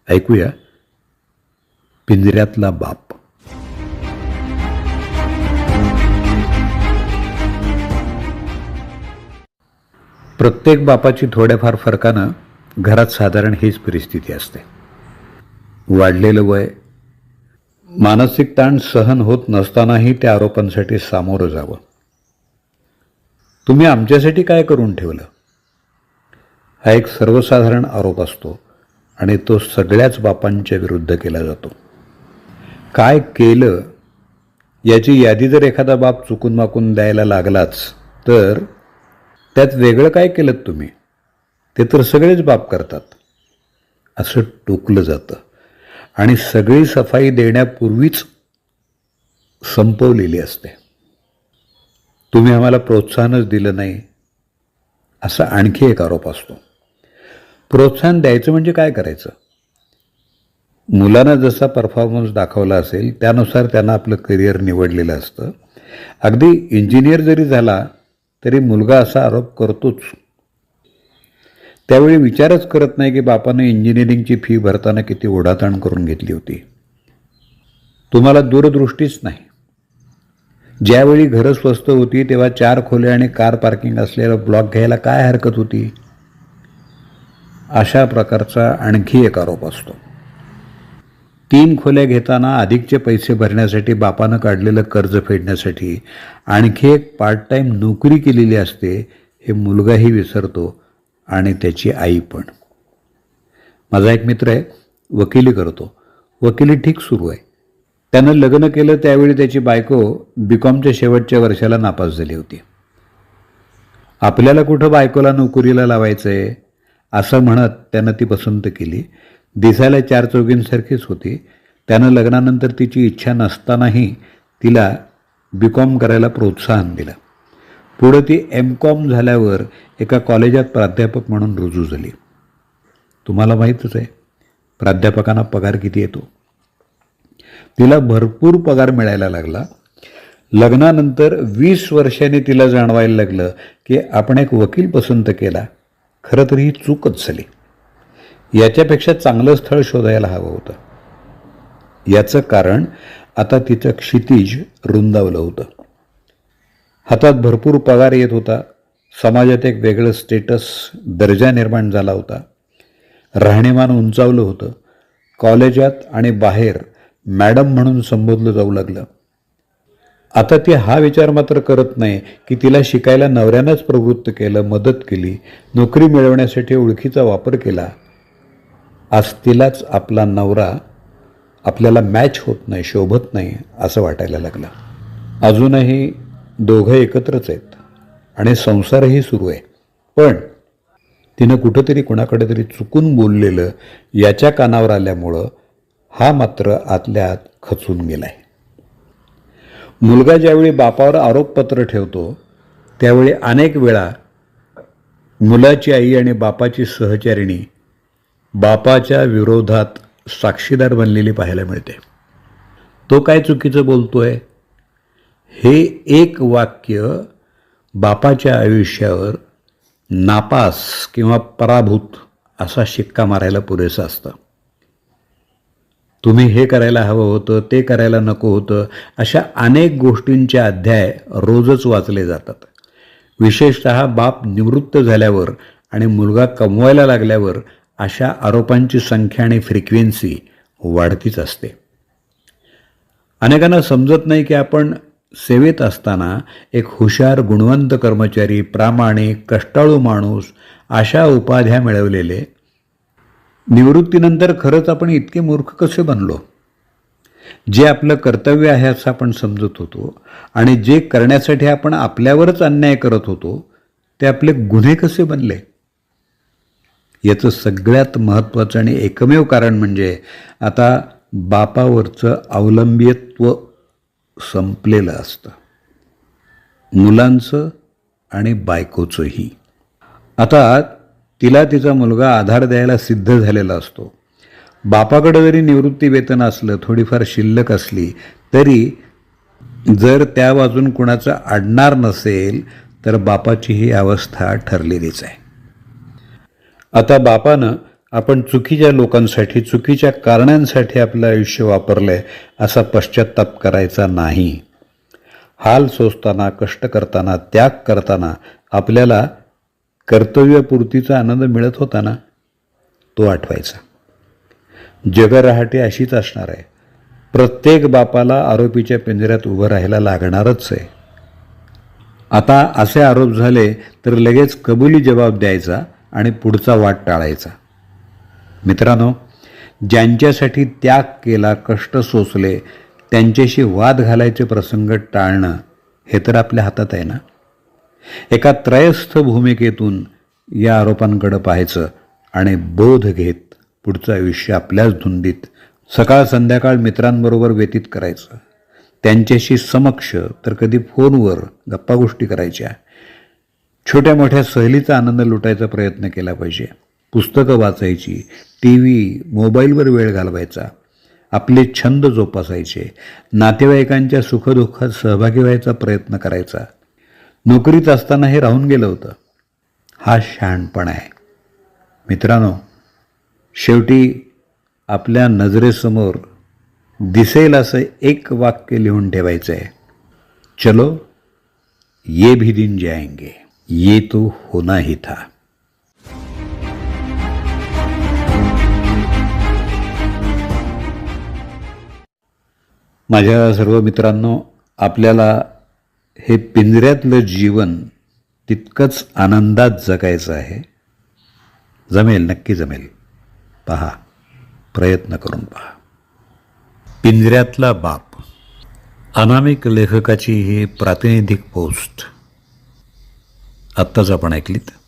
ऐकूया पिंजऱ्यातला बाप. प्रत्येक बापाची थोड्याफार फरकानं घरात साधारण हीच परिस्थिती असते. वाढलेलं वय, मानसिक ताण सहन होत नसतानाही त्या आरोपांसाठी सामोरं जावं. तुम्ही आमच्यासाठी काय करून ठेवलं, हा एक सर्वसाधारण आरोप असतो आणि तो सगळ्याच बापांच्या विरुद्ध केला जातो. काय केलं याची यादी जर एखादा बाप चुकून माकून द्यायला लागलाच तर त्यात वेगळं काय केलं तुम्ही, ते तर सगळेच बाप करतात, असं टोकलं जातं आणि सगळी सफाई देण्यापूर्वीच संपवलेली असते. तुम्ही आम्हाला प्रोत्साहनच दिलं नाही, असा आणखी एक आरोप असतो. प्रोत्साहन द्यायचं म्हणजे काय करायचं? मुलांना जसा परफॉर्मन्स दाखवला असेल त्यानुसार त्यांना आपलं करिअर निवडलेलं असतं. अगदी इंजिनियर जरी झाला तरी मुलगा असा आरोप करतोच. त्यावेळी विचारच करत नाही की बापाने इंजिनिअरिंगची फी भरताना किती ओढाताण करून घेतली होती. तुम्हाला दूरदृष्टीच नाही. ज्यावेळी घरं स्वस्त होती तेव्हा 4 खोल्या आणि कार पार्किंग असलेला ब्लॉक घ्यायला काय हरकत होती? अशा प्रकारचा आणखी एक आरोप असतो. 3 खोल्या घेताना अधिकचे पैसे भरण्यासाठी बापानं काढलेलं कर्ज फेडण्यासाठी आणखी एक पार्ट टाईम नोकरी केलेली असते, हे मुलगाही विसरतो आणि त्याची आई पण. माझा एक मित्र आहे, वकिली करतो. वकिली ठीक सुरू आहे. त्यानं लग्न केलं त्यावेळी त्याची बायको BComच्या शेवटच्या वर्षाला नापास झाली होती. आपल्याला कुठं बायकोला नोकरीला लावायचं आहे असं म्हणत त्यानं ती पसंत केली. दिसायला 4 चौघींसारखीच होती. त्यानं लग्नानंतर तिची इच्छा नसतानाही तिला BCom करायला प्रोत्साहन दिलं. पुढं ती MCom झाल्यावर एका कॉलेजात प्राध्यापक म्हणून रुजू झाली. तुम्हाला माहीतच आहे प्राध्यापकांना पगार किती येतो. तिला भरपूर पगार मिळायला लागला. लग्नानंतर 20 वर्षांनी तिला जाणवायला लागलं की आपण एक वकील पसंत केला, खरं तर ही चूकच झाली. याच्यापेक्षा चांगलं स्थळ शोधायला हवं होतं. याचं कारण आता तिचं क्षितिज रुंदावलं होतं. हातात भरपूर पगार येत होता. समाजात एक वेगळं स्टेटस, दर्जा निर्माण झाला होता. राहणीमान उंचावलं होतं. कॉलेजात आणि बाहेर मॅडम म्हणून संबोधलं जाऊ लागलं. आता ती हा विचार मात्र करत नाही की तिला शिकायला नवऱ्यानंच प्रवृत्त केलं, मदत केली, नोकरी मिळवण्यासाठी ओळखीचा वापर केला. आज तिलाच आपला नवरा आपल्याला मॅच होत नाही, शोभत नाही असं वाटायला लागलं. अजूनही दोघं एकत्रच आहेत आणि संसारही सुरू आहे. पण तिनं कुठंतरी कुणाकडे तरी चुकून बोललेलं याच्या कानावर आल्यामुळं हा मात्र आतल्या आत खचून गेलाय. मुलगा ज्यावेळी बापावर आरोपपत्र ठेवतो त्यावेळी अनेक वेळा मुलाची आई आणि बापाची सहचारिणी बापाच्या विरोधात साक्षीदार बनलेली पाहायला मिळते. तो काय चुकीचं बोलतोय हे एक वाक्य बापाच्या आयुष्यावर नापास किंवा पराभूत असा शिक्का मारायला पुरेसं असतं. तुम्ही हे करायला हवं होतं, ते करायला नको होतं, अशा अनेक गोष्टींचे अध्याय रोजच वाचले जातात. विशेषतः बाप निवृत्त झाल्यावर आणि मुलगा कमवायला लागल्यावर अशा आरोपांची संख्या आणि फ्रिक्वेन्सी वाढतीच असते. अनेकांना समजत नाही की आपण सेवेत असताना एक हुशार, गुणवंत कर्मचारी, प्रामाणिक, कष्टाळू माणूस अशा उपाध्या मिळवलेले, निवृत्तीनंतर खरंच आपण इतके मूर्ख कसे बनलो? जे आपलं कर्तव्य आहे असं आपण समजत होतो आणि जे करण्यासाठी आपण आपल्यावरच अन्याय करत होतो ते आपले गुन्हे कसे बनले? याचं सगळ्यात महत्त्वाचं आणि एकमेव कारण म्हणजे आता बापावरचं अवलंबित्व संपलेलं असतं, मुलांचं आणि बायकोचंही. आता तिला तिचा मुलगा आधार द्यायला सिद्ध झालेला असतो. बापाकडे जरी निवृत्ती वेतन असलं, थोडीफार शिल्लक असली तरी जर त्या बाजून कुणाचं अडणार नसेल तर बापाची ही अवस्था ठरलेलीच आहे. आता बापानं आपण चुकीच्या लोकांसाठी, चुकीच्या कारणांसाठी आपलं आयुष्य वापरलंय असा पश्चात्ताप करायचा नाही. हाल सोसताना, कष्ट करताना, त्याग करताना आपल्याला कर्तव्यपूर्तीचा आनंद मिळत होता ना, तो आठवायचा. जगं रहाटे अशीच असणार आहे. प्रत्येक बापाला आरोपीच्या पिंजऱ्यात उभं राहायला लागणारच आहे. आता असे आरोप झाले तर लगेच कबुली जबाब द्यायचा आणि पुढचा वाट टाळायचा. मित्रांनो, ज्यांच्यासाठी त्याग केला, कष्ट सोसले, त्यांच्याशी वाद घालायचे प्रसंग टाळणं हे तर आपल्या हातात आहे ना. एका त्रयस्थ भूमिकेतून या आरोपांकडे पाहायचं आणि बोध घेत पुढचं आयुष्य आपल्याच धुंदीत सकाळ संध्याकाळ मित्रांबरोबर व्यतीत करायचं. त्यांच्याशी समक्ष तर कधी फोनवर गप्पा गोष्टी करायच्या. छोट्या मोठ्या सहलीचा आनंद लुटायचा प्रयत्न केला पाहिजे. पुस्तकं वाचायची, TV, मोबाईलवर वेळ घालवायचा, आपले छंद जोपासायचे, नातेवाईकांच्या सुखदुःखात सहभागी व्हायचा प्रयत्न करायचा. नोकरीत असताना हे राहून गेलं होतं. हा शहाणपणा आहे. मित्रांनो, शेवटी आपल्या नजरेसमोर दिसेल असं एक वाक्य लिहून ठेवायचं आहे. चलो ये भी दिन जाएंगे, ये तो होना ही था. माझ्या सर्व मित्रांनो, आपल्याला हे पिंजऱ्यातलं जीवन तितकंच आनंदात जगायचं आहे. जमेल, नक्की जमेल. पहा, प्रयत्न करून पहा. पिंजऱ्यातला बाप, अनामिक लेखकाची ही प्रातिनिधिक पोस्ट आत्ताच आपण ऐकलीत.